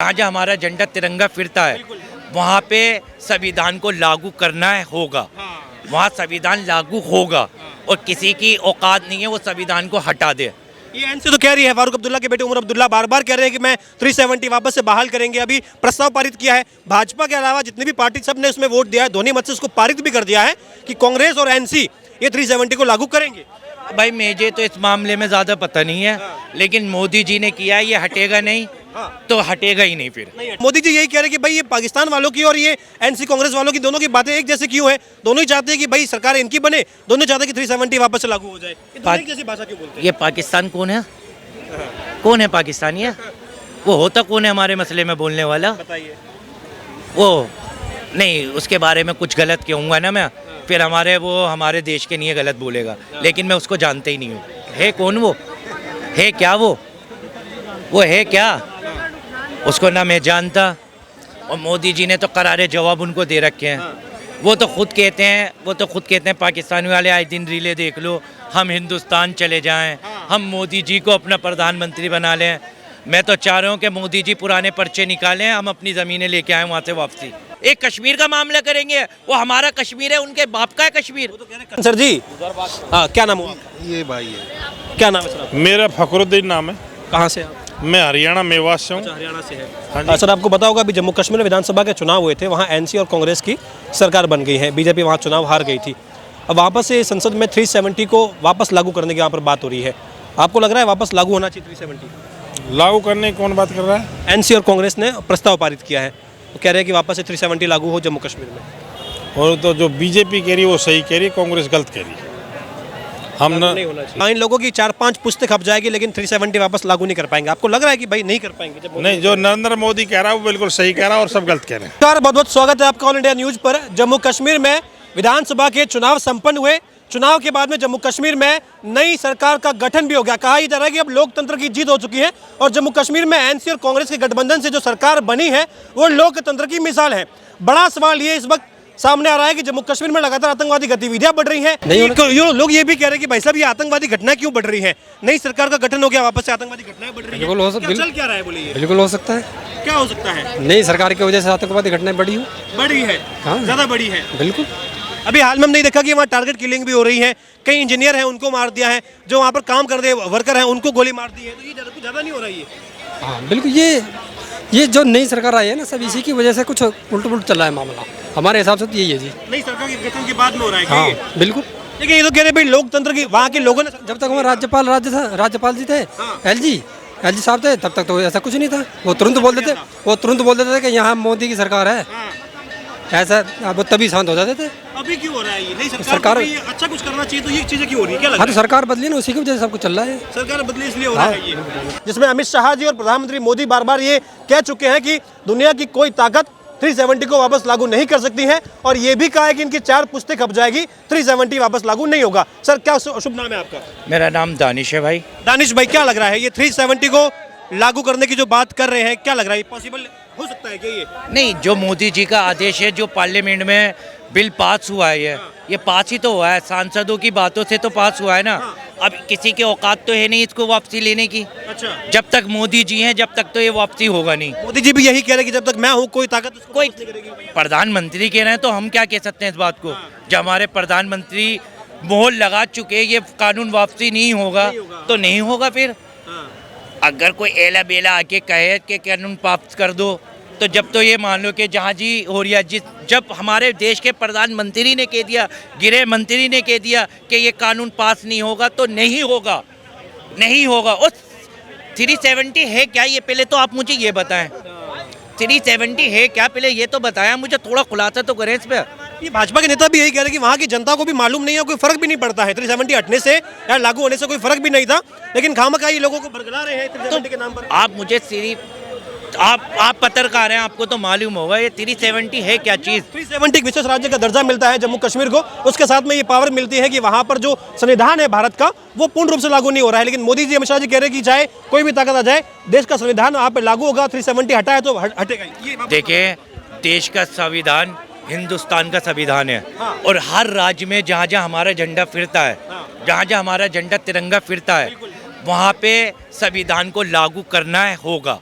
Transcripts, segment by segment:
जहाँ जहाँ हमारा झंडा तिरंगा फिरता है वहाँ पे संविधान को लागू करना है होगा। वहाँ संविधान लागू होगा और किसी की औकात नहीं है वो संविधान को हटा दे। ये एनसी तो कह रही है, फारूक अब्दुल्ला के बेटे उमर अब्दुल्ला बार बार कह रहे हैं कि मैं 370 वापस से बहाल करेंगे। अभी प्रस्ताव पारित किया है, भाजपा के अलावा जितनी भी पार्टी सब ने उसमें वोट दिया है, ध्वनि मत से उसको पारित भी कर दिया है कि कांग्रेस और एनसी ये 370 को लागू करेंगे। भाई मुझे तो इस मामले में ज़्यादा पता नहीं है, लेकिन मोदी जी ने किया, ये हटेगा नहीं तो हटेगा ही नहीं। फिर मोदी जी यही कह रहे हैं कि भाई ये पाकिस्तान वालों की और ये एनसी कांग्रेस वालों की दोनों की बातें एक जैसे क्यों है? दोनों ही चाहते हैं कि भाई सरकार इनकी बने, दोनों चाहते हैं कि 370 वापस से लागू हो जाए। एक जैसी भाषा क्यों बोलते हैं? ये पाकिस्तान कौन है? कौन है पाकिस्तानी है? वो होता कौन है हमारे मसले में बोलने वाला? बताइए। वो नहीं, उसके बारे में कुछ गलत कहूँगा ना मैं, फिर हमारे देश के लिए गलत बोलेगा, लेकिन मैं उसको जानते ही नहीं हूँ। है कौन वो? है क्या वो है क्या? उसको ना मैं जानता। और मोदी जी ने तो करारे जवाब उनको दे रखे हैं। वो तो खुद कहते हैं पाकिस्तानी वाले आए दिन रीले देख लो, हम हिंदुस्तान चले जाएं, हम मोदी जी को अपना प्रधानमंत्री बना लें। मैं तो चाह रहा हूँ कि मोदी जी पुराने पर्चे निकालें, हम अपनी ज़मीनें लेके आए वहाँ से वापसी। एक कश्मीर का मामला करेंगे, वो हमारा कश्मीर है, उनके बाप का है कश्मीर। सर जी, हाँ, क्या नाम हुआ? ये भाई है। क्या नाम है सर? मेरा फखरुद्दीन नाम है। कहाँ से आप? मैं हरियाणा मेवात से हूँ। हरियाणा से है। हाँ जी। सर आपको पता होगा अभी जम्मू कश्मीर में विधानसभा के चुनाव हुए थे, वहाँ एनसी और कांग्रेस की सरकार बन गई है, बीजेपी वहाँ चुनाव हार गई थी। अब वापस से संसद में 370 को वापस लागू करने की यहाँ पर बात हो रही है। आपको लग रहा है वापस लागू होना चाहिए 370? लागू करने की कौन बात कर रहा है? एनसी और कांग्रेस ने प्रस्ताव पारित किया है, वो कह रहे हैं कि वापस से 370 लागू हो जम्मू कश्मीर में। और तो जो बीजेपी कह रही है वो सही कह रही है, कांग्रेस गलत कह रही है। हम नहीं होना चाहिए। इन लोगों की 4-5 पुस्तें खप जाएगी, लेकिन 370 वापस लागू नहीं कर पाएंगे। आपको लग रहा है कि भाई नहीं कर पाएंगे? जब नहीं, जो नरेंद्र मोदी कह रहा है वो बिल्कुल सही कह रहा है और सब गलत कह रहे हैं। नमस्कार, बहुत बहुत स्वागत है आपका ऑल इंडिया न्यूज पर। जम्मू कश्मीर में विधानसभा के चुनाव संपन्न हुए। चुनाव के बाद में जम्मू कश्मीर में नई सरकार का गठन भी हो गया। कहा जा रहा है कि अब लोकतंत्र की जीत हो चुकी है और जम्मू कश्मीर में एनसी और कांग्रेस के गठबंधन से जो सरकार बनी है वो लोकतंत्र की मिसाल है। बड़ा सवाल ये इस वक्त सामने आ रहा है कि जम्मू कश्मीर में लगातार आतंकवादी गतिविधियां बढ़ रही हैं। लोग ये भी कह रहे हैं कि भाई साहब ये आतंकवादी घटनाएं क्यों बढ़ रही हैं? नई सरकार का गठन हो गया, वापस से आतंकवादी घटनाएं बढ़ रही हैं। चल क्या रहा है बोलिए? बिल्कुल हो सकता है। क्या हो सकता है? नई सरकार की वजह से आतंकवादी घटनाएं बढ़ी है, हाँ। ज्यादा बड़ी है। बिल्कुल। अभी हाल में हमने देखा कि वहाँ टारगेट किलिंग भी हो रही है, कई इंजीनियर हैं उनको मार दिया है, जो वहाँ पर काम कर रहे वर्कर हैं उनको गोली मार दी है। तो ये ज़्यादा नहीं हो रहा है? हाँ बिल्कुल, ये जो नई सरकार आई है ना, सब इसी की वजह से कुछ उल्ट चल रहा है मामला। हमारे हिसाब से तो यही है जी। नई सरकार के गठन के बाद में हो रहा है? हाँ बिल्कुल। लेकिन ये तो कह रहे भाई लोकतंत्र की वहाँ के लोगों ने, जब तक वहाँ राज्यपाल जी थे, एलजी साहब थे, तब तक तो ऐसा कुछ नहीं था। वो तुरंत बोल देते थे कि यहाँ मोदी की सरकार है, ऐसा। अब तभी शांत हो जाते थे। अभी क्यों हो रहा है? ये नई सरकार अच्छा कुछ करना चाहिए, तो ये चीजें क्यों हो रही है? क्या लगता है? हाँ तो सरकार बदली ना, उसी की वजह से सब कुछ चल रहा है। सरकार बदली इसलिए हो रहा है ये, जिसमें अमित शाह जी और प्रधानमंत्री मोदी बार बार ये कह चुके हैं कि दुनिया की कोई ताकत 370 को वापस लागू नहीं कर सकती है, और ये भी कहा है कि इनकी 4 पुस्तें खप जाएगी, 370 वापस लागू नहीं होगा। सर क्या शुभ नाम है आपका? मेरा नाम दानिश है भाई। दानिश भाई, क्या लग रहा है ये 370 को लागू करने की जो बात कर रहे हैं, क्या लग रहा है पॉसिबल हो सकता है क्या ये? नहीं, जो मोदी जी का आदेश है, जो पार्लियामेंट में बिल पास हुआ है, ये पास ही तो हुआ है, सांसदों की बातों से तो पास हुआ है ना। अब किसी के औकात तो है नहीं इसको वापसी लेने की। अच्छा, जब तक मोदी जी हैं जब तक तो ये वापसी होगा नहीं। मोदी जी भी यही कह रहे हैं कि जब तक मैं हूँ कोई ताकत उसको कोई वापस नहीं करेगी। प्रधानमंत्री कह रहे हैं तो हम क्या कह सकते हैं इस बात को? जब हमारे प्रधानमंत्री मोहर लगा चुके ये कानून वापसी नहीं होगा तो नहीं होगा। फिर अगर कोई एला बेला आके कहे कि कानून पास कर दो, तो जब तो ये मान लो कि जहाँ जी हो रही है, जब हमारे देश के प्रधानमंत्री ने कह दिया, गृह मंत्री ने कह दिया कि ये कानून पास नहीं होगा तो नहीं होगा, नहीं होगा। और 370 है क्या ये पहले तो आप मुझे ये बताएं। 370 है क्या पहले ये तो बताया मुझे, थोड़ा खुलासा तो करें इस पर। ये भाजपा के नेता भी यही कह रहे हैं कि वहाँ की जनता को भी मालूम नहीं है, कोई फर्क भी नहीं पड़ता है। 370 हटने से या लागू होने से कोई फर्क भी नहीं था, लेकिन खामखाई लोगों को बरगला रहे हैं 370 के नाम पर। आप मुझे सिर्फ आप पत्रकार हैं, आपको तो मालूम होगा ये 370 है क्या चीज़। 370 विशेष राज्य का दर्जा मिलता है जम्मू कश्मीर को, उसके साथ में ये पावर मिलती है कि वहाँ पर जो संविधान है भारत का वो पूर्ण रूप से लागू नहीं हो रहा है। लेकिन मोदी जी, अमित शाह जी कह रहे हैं कि चाहे कोई भी ताकत आ जाए, देश का संविधान वहाँ पर लागू होगा, 370 हटा है तो हटेगा। देखिए, देश का संविधान हिंदुस्तान का संविधान है, और हर राज्य में जहाँ जहाँ हमारा झंडा फिरता है, जहाँ जहाँ हमारा झंडा तिरंगा फिरता है, वहाँ पे संविधान को लागू करना है होगा।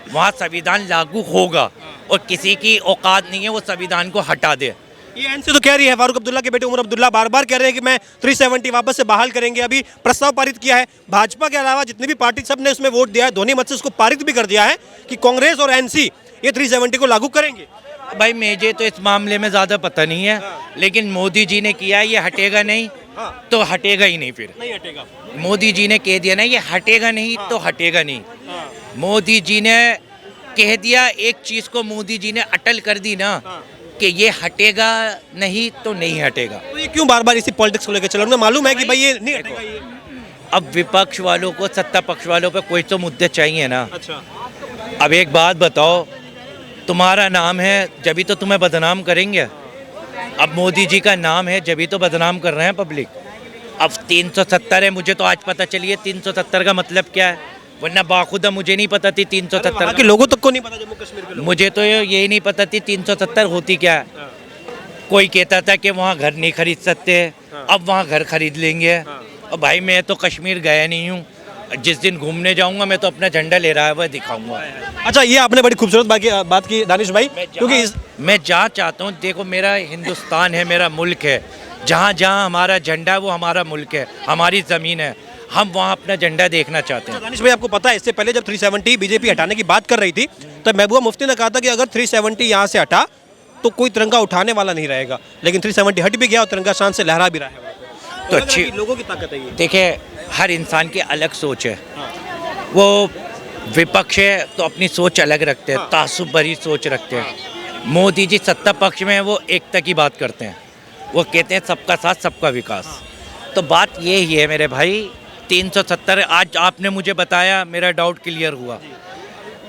वहाँ संविधान लागू होगा और किसी की औकात नहीं है वो संविधान को हटा दे। ये एनसी तो कह रही है, फारूक अब्दुल्ला के बेटे उमर अब्दुल्ला बार बार कह रहे हैं कि मैं 370 वापस से बहाल करेंगे। अभी प्रस्ताव पारित किया है, भाजपा के अलावा जितनी भी पार्टी सब ने उसमें वोट दिया है, ध्वनि मत से उसको पारित भी कर दिया है कि कांग्रेस और एनसी ये 370 को लागू करेंगे। भाई मुझे तो इस मामले में ज़्यादा पता नहीं है, लेकिन मोदी जी ने किया, ये हटेगा नहीं तो हटेगा ही नहीं। फिर नहीं हटेगा। मोदी जी ने कह दिया ना ये हटेगा नहीं तो हटेगा नहीं। मोदी जी ने कह दिया, एक चीज़ को मोदी जी ने अटल कर दी ना कि ये हटेगा नहीं तो नहीं हटेगा। तो ये क्यों बार बार इसी पॉलिटिक्स को लेकर चल रहे हैं? उन्हें मालूम है कि भाई ये नहीं हटेगा ये। अब विपक्ष वालों को सत्ता पक्ष वालों पे कोई तो मुद्दे चाहिए ना। अच्छा, अब एक बात बताओ, तुम्हारा नाम है जभी तो तुम्हें बदनाम करेंगे। अब मोदी जी का नाम है जभी तो बदनाम कर रहे हैं पब्लिक। अब 370 है, मुझे तो आज पता चली है 370 का मतलब क्या है, वरना बाखुदा मुझे नहीं पता थी 370 वहाँ के लोगों तक को नहीं पता, जम्मू कश्मीर के लोग। मुझे तो यही नहीं पता थी 370 होती क्या है। कोई कहता था कि वहाँ घर नहीं खरीद सकते, अब वहाँ घर खरीद लेंगे। और भाई मैं तो कश्मीर गया नहीं हूँ, जिस दिन घूमने जाऊँगा मैं तो अपना झंडा ले रहा है दिखाऊंगा। अच्छा, ये आपने बड़ी खूबसूरत बात की दानिश भाई, क्योंकि मैं जहाँ चाहता हूँ, देखो मेरा हिंदुस्तान है, मेरा मुल्क है, जहाँ जहाँ हमारा झंडा है वो हमारा मुल्क है, हमारी ज़मीन है, हम वहाँ अपना झंडा देखना चाहते हैं। दानिश भाई, आपको पता है इससे पहले जब 370 बीजेपी हटाने की बात कर रही थी तब महबूबा मुफ्ती ने कहा था कि अगर 370 यहाँ से हटा तो कोई तिरंगा उठाने वाला नहीं रहेगा, लेकिन 370 हट भी गया और तिरंगा शान से लहरा भी रहा है। तो अच्छी लोगों की ताकत है ये। देखिए, हर इंसान की अलग सोच है। वो विपक्ष है तो अपनी सोच अलग रखते हैं, तासुब भरी सोच रखते हैं। मोदी जी सत्ता पक्ष में वो एकता की बात करते हैं, वो कहते हैं सबका साथ सबका विकास। तो बात ये ही है मेरे भाई, 370 आज आपने मुझे बताया, मेरा डाउट क्लियर हुआ।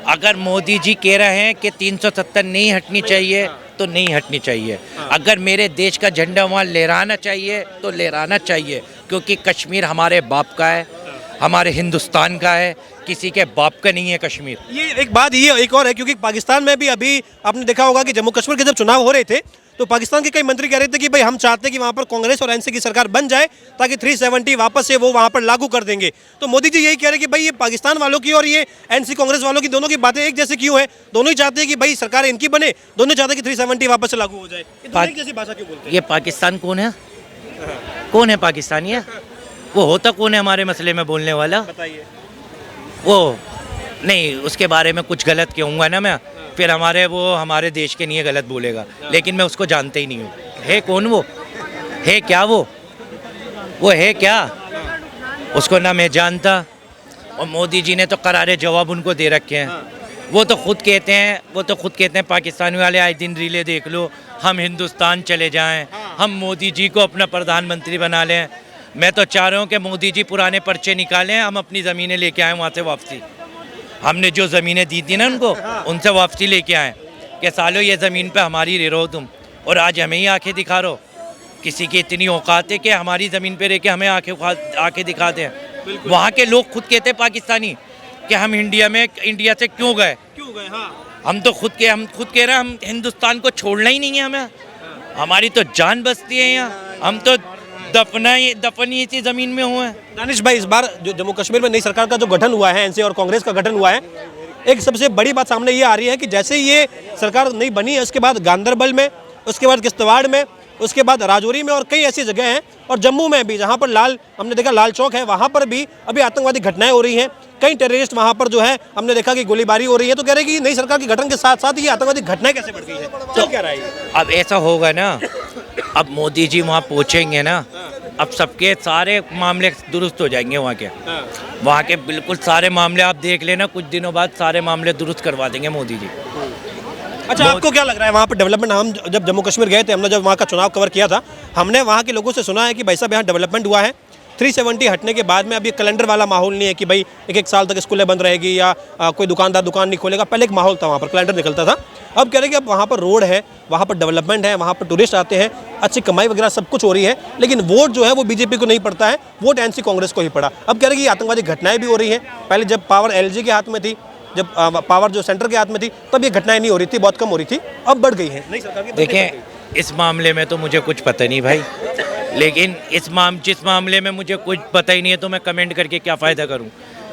अगर मोदी जी कह रहे हैं कि 370 नहीं हटनी चाहिए तो नहीं हटनी चाहिए। अगर मेरे देश का झंडा वहाँ लहराना चाहिए तो लहराना चाहिए, क्योंकि कश्मीर हमारे बाप का है, हमारे हिंदुस्तान का है, किसी के बाप का नहीं है कश्मीर। ये एक बात ये एक और है, क्योंकि पाकिस्तान में भी अभी आपने देखा होगा कि जम्मू कश्मीर के जब चुनाव हो रहे थे तो पाकिस्तान के कई मंत्री कह रहे थे कि भाई हम चाहते हैं कि वहाँ पर कांग्रेस और एनसी की सरकार बन जाए ताकि 370 वापस से वो वहाँ पर लागू कर देंगे। तो मोदी जी यही कह रहे हैं कि भाई ये पाकिस्तान वालों की और ये एनसी कांग्रेस वालों की दोनों की बातें एक जैसे क्यों है? दोनों ही चाहते हैं कि भाई सरकार इनकी बने, दोनों चाहते हैं कि 370 वापस से लागू हो जाए। एक जैसी भाषा क्यों बोलते हैं? ये पाकिस्तान कौन है? कौन है पाकिस्तानी है? वो होता कौन है हमारे मसले में बोलने वाला? बताइए। वो नहीं, उसके बारे में कुछ गलत कहूँगा ना मैं, फिर हमारे देश के लिए गलत बोलेगा, लेकिन मैं उसको जानते ही नहीं हूँ। है कौन वो? है क्या वो है क्या? उसको ना मैं जानता। और मोदी जी ने तो करारे जवाब उनको दे रखे हैं। वो तो खुद कहते हैं पाकिस्तानी वाले आए दिन रीले देख लो, हम हिंदुस्तान चले जाएं, हम मोदी जी को अपना प्रधानमंत्री बना लें। मैं तो चाह रहा हूँ कि मोदी जी पुराने पर्चे निकालें, हम अपनी ज़मीनें लेके आएँ वहाँ से वापसी। हमने जो ज़मीनें दी थी ना उनको, उनसे वापसी लेके आए कि सालों ये ज़मीन पे हमारी रहो तुम, और आज हमें ही आंखें दिखा रहो। किसी की इतनी औकात है कि हमारी ज़मीन पे रह के हमें आंखें दिखा दें। वहाँ के लोग खुद कहते पाकिस्तानी कि हम इंडिया से क्यों गए। हम खुद कह रहे हैं हम हिंदुस्तान को छोड़ना ही नहीं है, हमें हमारी तो जान बसती है यहाँ, हम तो दफनी इसी ज़मीन में हुए हैं। दानिश भाई, इस बार जो जम्मू कश्मीर में नई सरकार का जो गठन हुआ है, एनसी और कांग्रेस का गठन हुआ है, एक सबसे बड़ी बात सामने ये आ रही है कि जैसे ये सरकार नई बनी है उसके बाद गांदरबल में, उसके बाद किश्तवाड़ में, उसके बाद राजौरी में और कई ऐसी जगह हैं, और जम्मू में भी जहाँ पर हमने देखा लाल चौक है, वहाँ पर भी अभी आतंकवादी घटनाएं हो रही हैं। कई टेररिस्ट वहाँ पर जो है हमने देखा कि गोलीबारी हो रही है। तो कह रहे हैं कि नई सरकार के गठन के साथ साथ ये आतंकवादी घटनाएं कैसे बढ़ गई है? तो क्या रहा है? अब ऐसा होगा ना, अब मोदी जी वहाँ पहुँचेंगे ना, अब सबके सारे मामले दुरुस्त हो जाएंगे वहाँ के बिल्कुल सारे मामले आप देख लेना, कुछ दिनों बाद सारे मामले दुरुस्त करवा देंगे मोदी जी। अच्छा, आपको क्या लग रहा है वहाँ पर डेवलपमेंट? हम जब जम्मू कश्मीर गए थे, हमने जब वहाँ का चुनाव कवर किया था, हमने वहाँ के लोगों से सुना है कि भाई साहब यहाँ डेवलपमेंट हुआ है। 370 हटने के बाद में अब ये कैलेंडर वाला माहौल नहीं है कि भाई एक साल तक स्कूलें बंद रहेगी या कोई दुकानदार दुकान नहीं खोलेगा। पहले एक माहौल था, वहाँ पर कैलेंडर निकलता था। अब कह रहे हैं कि अब वहाँ पर रोड है, वहाँ पर डेवलपमेंट है, वहाँ पर टूरिस्ट आते हैं, अच्छी कमाई वगैरह सब कुछ हो रही है, लेकिन वोट जो है वो बीजेपी को नहीं पड़ता है, वोट एनसी कांग्रेस को ही पड़ा। अब कह रहे हैं कि आतंकवादी घटनाएं भी हो रही हैं। पहले जब पावर एलजी के हाथ में थी, जब पावर जो सेंटर के हाथ में थी, तब ये घटनाएं नहीं हो रही थी, बहुत कम हो रही थी, अब बढ़ गई है नई सरकार की। देखें, इस मामले में तो मुझे कुछ पता नहीं भाई, लेकिन जिस मामले में मुझे कुछ पता ही नहीं है तो मैं कमेंट करके क्या फ़ायदा करूं।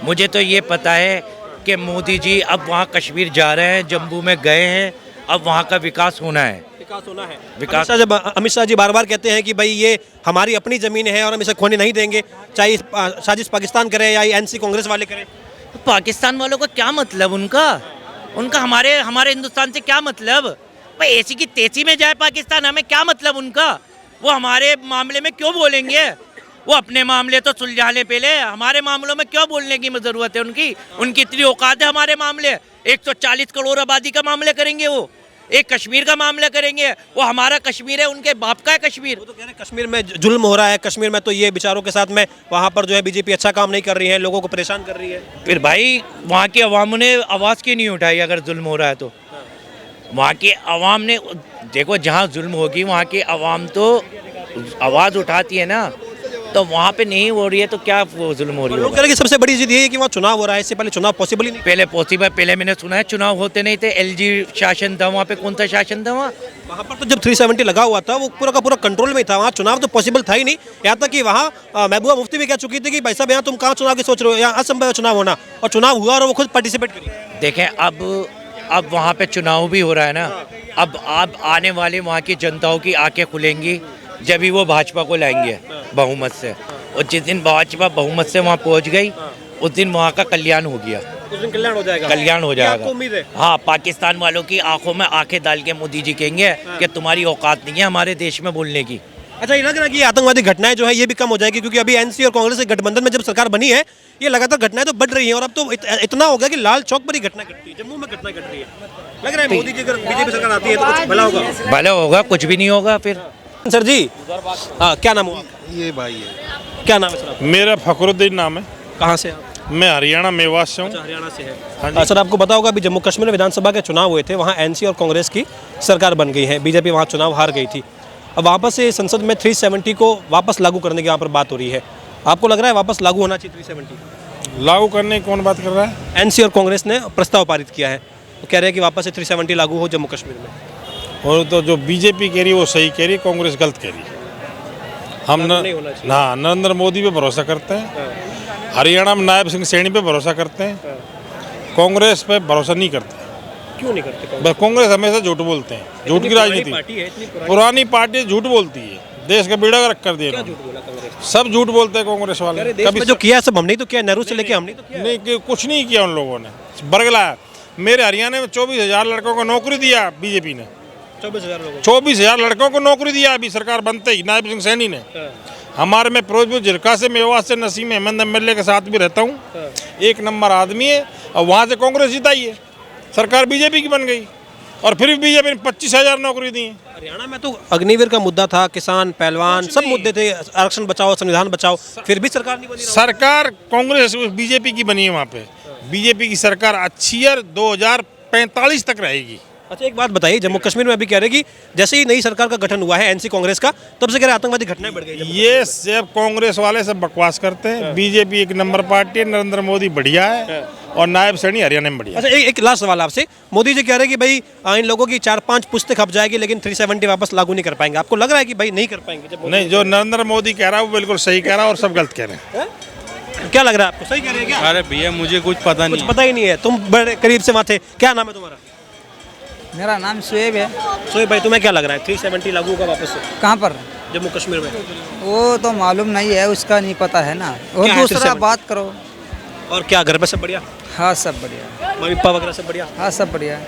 मुझे तो ये पता है कि मोदी जी अब वहाँ कश्मीर जा रहे हैं, जम्मू में गए हैं, अब वहाँ का विकास होना है। विकास होना है। विकास- अमित शाह जी बार बार कहते हैं कि भाई ये हमारी अपनी ज़मीन है और हम इसे खोने नहीं देंगे, चाहे साजिश पाकिस्तान करे या एनसी कांग्रेस वाले करें। तो पाकिस्तान वालों का क्या मतलब, उनका हमारे हिंदुस्तान से क्या मतलब? भाई ऐसी की तेजी में जाए पाकिस्तान, हमें क्या मतलब उनका? वो हमारे मामले में क्यों बोलेंगे? वो अपने मामले तो सुलझा ले पहले, हमारे मामलों में क्यों बोलने की ज़रूरत है उनकी इतनी औकात है हमारे मामले। 140 करोड़ आबादी का मामले करेंगे वो, एक कश्मीर का मामला करेंगे। वो हमारा कश्मीर है, उनके बाप का है कश्मीर। वो तो कह रहे हैं कश्मीर में जुल्म हो रहा है, कश्मीर में तो ये बेचारों के साथ में वहाँ पर जो है बीजेपी अच्छा काम नहीं कर रही है, लोगों को परेशान कर रही है। फिर भाई वहाँ की अवाम ने आवाज़ क्यों नहीं उठाई? अगर जुल्म हो रहा है तो वहाँ की अवाम ने, देखो जहाँ जुल्म होगी वहाँ की अवाम तो आवाज़ उठाती है ना, तो वहाँ पे नहीं हो रही है तो क्या वो जुल्म हो रही लोग है? कह रहे हैं कि सबसे बड़ी चीज़ ये है कि वहाँ चुनाव हो रहा है, इससे पहले चुनाव पॉसिबल ही नहीं। पहले मैंने सुना है चुनाव होते नहीं थे, एलजी शासन था वहाँ पे। कौन सा शासन था वहाँ? वहाँ पर तो जब 370 लगा हुआ था वो पूरा का पूरा कंट्रोल में ही था, वहाँ चुनाव तो पॉसिबल था ही नहीं। यहाँ तक कि वहाँ महबूबा मुफ्ती भी कह चुकी थी कि भाई साहब यहाँ तुम कहाँ चुनाव की सोच रहे हो, यहाँ असंभव है चुनाव होना, और चुनाव हुआ और वो खुद पार्टिसिपेट करी। देखें अब वहाँ पे चुनाव भी हो रहा है ना, अब आने वाले वहाँ की जनताओं की आंखें खुलेंगी जब ही वो भाजपा को लाएंगे बहुमत से। और जिस दिन भाजपा बहुमत से वहाँ पहुँच गई उस दिन वहाँ का कल्याण हो गया, उस दिन कल्याण हो जाएगा। कल्याण हो ये आपको जाएगा। उम्मीद है? हाँ, पाकिस्तान वालों की आंखों में आंखें डाल के मोदी जी कहेंगे कि तुम्हारी औकात नहीं है हमारे देश में बोलने की। अच्छा, ये लग रहा है कि ये आतंकवादी घटनाएं जो है ये भी कम हो जाएगी, क्योंकि अभी एनसी और कांग्रेस के गठबंधन में जब सरकार बनी है ये लगातार घटनाएं तो बढ़ रही हैं, और अब तो इतना हो गया कि लाल चौक पर ही घटना घट रही है, जम्मू में घटना घट रही है। लग रहा है मोदी जी अगर बीजेपी सरकार आती है तो कुछ भला होगा। भले होगा, कुछ भी नहीं होगा फिर। सर जी, हाँ, क्या नाम हुआ? ये भाई है। क्या नाम है सर? मेरा फखरुद्दीन नाम है। कहाँ से आप? मैं हरियाणा मेवात से हूँ। हरियाणा से है। हाँ जी। सर, आपको पता होगा अभी जम्मू कश्मीर में विधानसभा के चुनाव हुए थे, वहाँ एनसी और कांग्रेस की सरकार बन गई है, बीजेपी वहाँ चुनाव हार गई थी। अब वापस से संसद में 370 को वापस लागू करने की यहाँ पर बात हो रही है। आपको लग रहा है वापस लागू होना चाहिए 370? लागू करने की कौन बात कर रहा है? एनसी और कांग्रेस ने प्रस्ताव पारित किया है, वो कह रहे हैं कि वापस से 370 लागू हो जम्मू कश्मीर में। और तो जो बीजेपी कह रही है वो सही कह रही है, कांग्रेस गलत कह रही है। हम नहीं होना चाहिए। नरेंद्र मोदी पे भरोसा करते हैं, हरियाणा में नायब सिंह सैनी पे भरोसा करते हैं, कांग्रेस पे भरोसा नहीं करते। क्यों नहीं करते? बस कांग्रेस हमेशा झूठ बोलते हैं, झूठ की राजनीति। पुरानी पार्टी झूठ बोलती है, देश का बेड़ा गर्क कर दिया। सब झूठ बोलते हैं कांग्रेस वाले। कभी जो किया सब हमने तो किया, नेहरू से लेके हमने तो किया। नहीं, कुछ नहीं किया उन लोगों ने, बरगलाया। मेरे हरियाणा में 24,000 लड़कों को नौकरी दिया बीजेपी ने। 24,000 लोगों 24,000 लड़कों को नौकरी दिया अभी सरकार बनते ही नायब सिंह सैनी ने। हमारे में फिरोजपुर झिरका से मेवात से नसीम अहमद एमएलए के साथ भी रहता हूँ, एक नंबर आदमी है, और वहाँ से कांग्रेस जिताई है, सरकार बीजेपी की बन गई, और फिर भी बीजेपी ने 25,000 नौकरी दी है। हरियाणा में तो अग्निवीर का मुद्दा था, किसान पहलवान सब मुद्दे थे, आरक्षण बचाओ, संविधान बचाओ, फिर भी सरकार नहीं बनी। सरकार कांग्रेस बीजेपी की बनी है, वहाँ पे बीजेपी की सरकार अच्छी है, 2045 तक रहेगी। अच्छा, एक बात बताइए, जम्मू कश्मीर में अभी कह रहे कि जैसे ही नई सरकार का गठन हुआ है एनसी कांग्रेस का, तब से कह रहे आतंकवादी घटनाएं बढ़ गई। ये सब कांग्रेस वाले सब बकवास करते हैं। बीजेपी एक नंबर पार्टी है, नरेंद्र मोदी बढ़िया है, और नायब सैनी हरियाणा में बढ़िया है। अच्छा, एक लास्ट सवाल आपसे। मोदी जी कह रहे हैं कि भाई इन लोगों की 4-5 पुश्तें खप जाएगी लेकिन 370 वापस लागू नहीं कर पाएंगे। आपको लग रहा है कि भाई नहीं कर पाएंगे? जब नहीं, जो नरेंद्र मोदी कह रहा है वो बिल्कुल सही कह रहा है, और सब गलत कह रहे हैं। क्या लग रहा है आपको, सही कह रहे हैं क्या? अरे भैया मुझे कुछ पता कुछ नहीं। पता ही नहीं है, तुम बड़े करीब से वहाँ थे। क्या नाम है तुम्हारा? मेरा नाम शुएब है। सोए भाई, तुम्हें क्या लग रहा है 370 लागू होगा वापस से कहाँ पर? जम्मू कश्मीर में? वो तो मालूम नहीं है, उसका नहीं पता है ना। और क्या है दूसरा 370? बात करो। और क्या घर में सब बढ़िया? हाँ सब बढ़िया। मम्मी पापा वगैरह सब बढ़िया? हाँ सब बढ़िया।